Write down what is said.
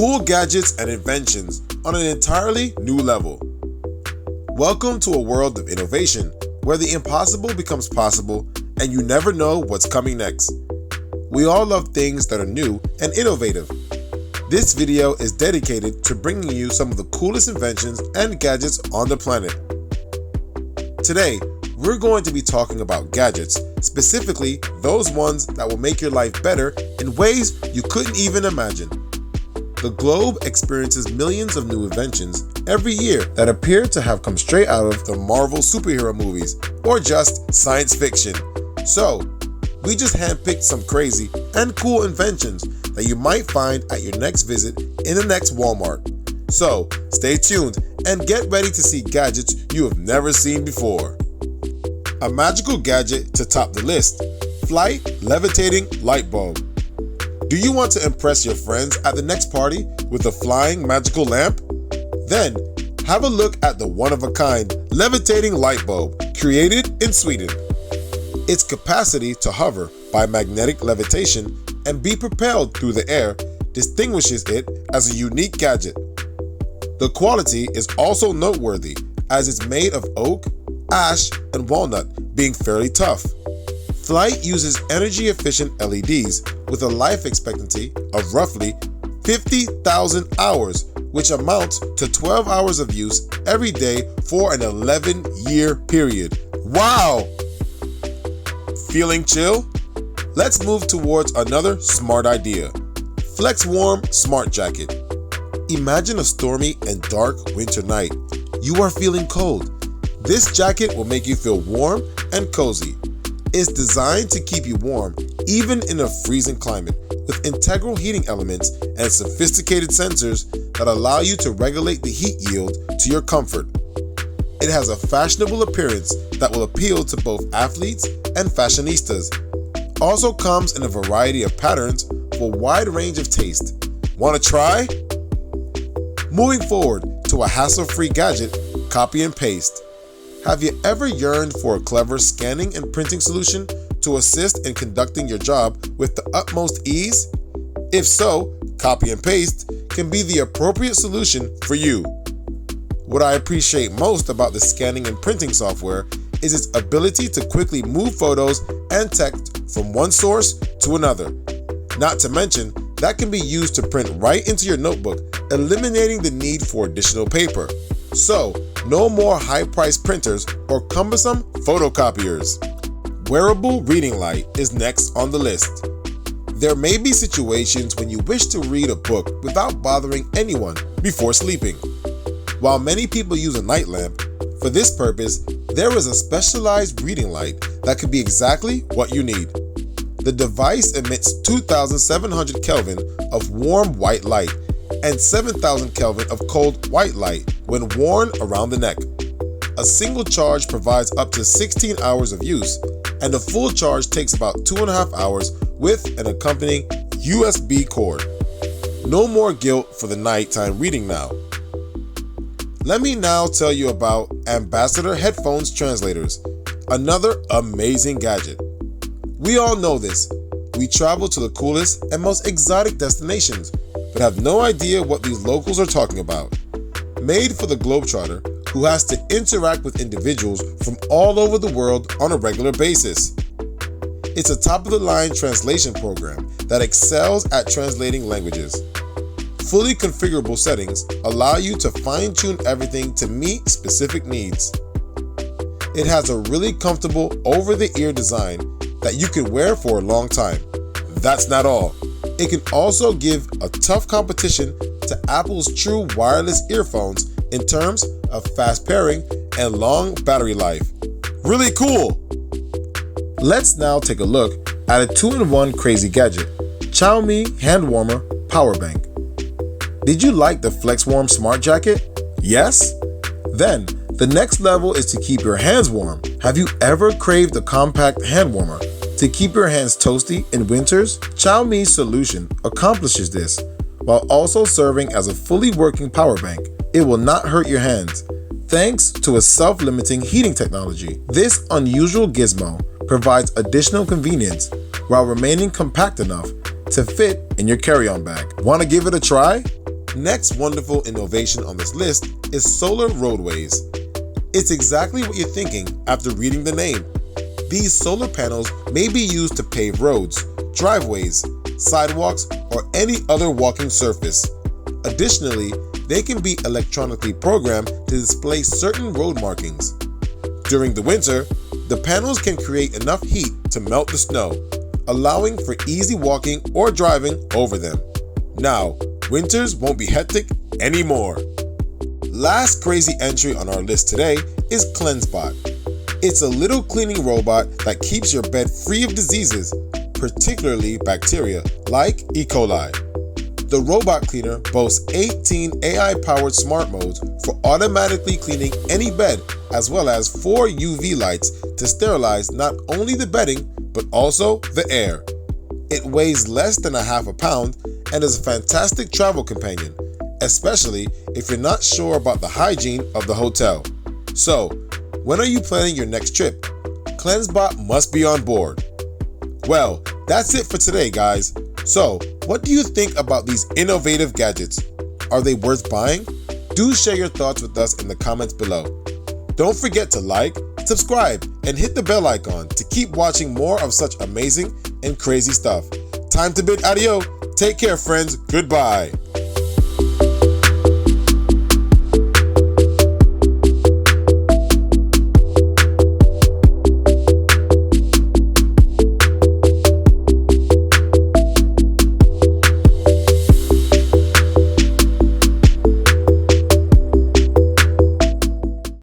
Cool gadgets and inventions on an entirely new level. Welcome to a world of innovation where the impossible becomes possible and you never know what's coming next. We all love things that are new and innovative. This video is dedicated to bringing you some of the coolest inventions and gadgets on the planet. Today, we're going to be talking about gadgets, specifically those ones that will make your life better in ways you couldn't even imagine. The globe experiences millions of new inventions every year that appear to have come straight out of the Marvel superhero movies or just science fiction. So, we just handpicked some crazy and cool inventions that you might find at your next visit in the next Walmart. So, stay tuned and get ready to see gadgets you have never seen before. A magical gadget to top the list: FLYTE Levitating Light Bulb. Do you want to impress your friends at the next party with a flying magical lamp? Then, have a look at the one-of-a-kind levitating light bulb created in Sweden. Its capacity to hover by magnetic levitation and be propelled through the air distinguishes it as a unique gadget. The quality is also noteworthy as it's made of oak, ash, and walnut, being fairly tough. FLYTE uses energy-efficient LEDs with a life expectancy of roughly 50,000 hours, which amounts to 12 hours of use every day for an 11-year period. Wow! Feeling chill? Let's move towards another smart idea. Flexwarm Smart Jacket. Imagine a stormy and dark winter night. You are feeling cold. This jacket will make you feel warm and cozy. It's designed to keep you warm even in a freezing climate, with integral heating elements and sophisticated sensors that allow you to regulate the heat yield to your comfort. It has a fashionable appearance that will appeal to both athletes and fashionistas. Also comes in a variety of patterns for a wide range of taste. Want to try? Moving forward to a hassle-free gadget, copy and paste. Have you ever yearned for a clever scanning and printing solution to assist in conducting your job with the utmost ease? If so, copy and paste can be the appropriate solution for you. What I appreciate most about the scanning and printing software is its ability to quickly move photos and text from one source to another. Not to mention, that can be used to print right into your notebook, eliminating the need for additional paper. So, no more high-priced printers or cumbersome photocopiers. Wearable reading light is next on the list. There may be situations when you wish to read a book without bothering anyone before sleeping. While many people use a night lamp, for this purpose, there is a specialized reading light that could be exactly what you need. The device emits 2,700 Kelvin of warm white light and 7,000 Kelvin of cold white light when worn around the neck. A single charge provides up to 16 hours of use, and a full charge takes about 2.5 hours with an accompanying USB cord. No more guilt for the nighttime reading now. Let me now tell you about Ambassador Headphones Translators, another amazing gadget. We all know this. We travel to the coolest and most exotic destinations, but have no idea what these locals are talking about. Made for the globetrotter who has to interact with individuals from all over the world on a regular basis. It's a top-of-the-line translation program that excels at translating languages. Fully configurable settings allow you to fine-tune everything to meet specific needs. It has a really comfortable over-the-ear design that you can wear for a long time. That's not all. It can also give a tough competition to Apple's true wireless earphones in terms of fast pairing and long battery life. Really cool! Let's now take a look at a 2-in-1 crazy gadget, Xiaomi Handwarmer Powerbank. Did you like the Flexwarm Smart Jacket? Yes? Then, the next level is to keep your hands warm. Have you ever craved a compact hand warmer to keep your hands toasty in winters? Xiaomi's solution accomplishes this while also serving as a fully working power bank. It will not hurt your hands thanks to a self-limiting heating technology. This unusual gizmo provides additional convenience while remaining compact enough to fit in your carry-on bag. Want to give it a try? Next wonderful innovation on this list is solar roadways. It's exactly what you're thinking after reading the name. These solar panels may be used to pave roads, driveways, sidewalks, or any other walking surface. Additionally, they can be electronically programmed to display certain road markings. During the winter, the panels can create enough heat to melt the snow, allowing for easy walking or driving over them. Now, winters won't be hectic anymore. Last crazy entry on our list today is CleanseBot. It's a little cleaning robot that keeps your bed free of diseases, particularly bacteria like E. coli. The robot cleaner boasts 18 AI-powered smart modes for automatically cleaning any bed, as well as 4 UV lights to sterilize not only the bedding, but also the air. It weighs less than a half a pound and is a fantastic travel companion, especially if you're not sure about the hygiene of the hotel. So, when are you planning your next trip? CleanseBot must be on board. Well, that's it for today, guys. So, what do you think about these innovative gadgets? Are they worth buying? Do share your thoughts with us in the comments below. Don't forget to like, subscribe, and hit the bell icon to keep watching more of such amazing and crazy stuff. Time to bid adios. Take care, friends. Goodbye.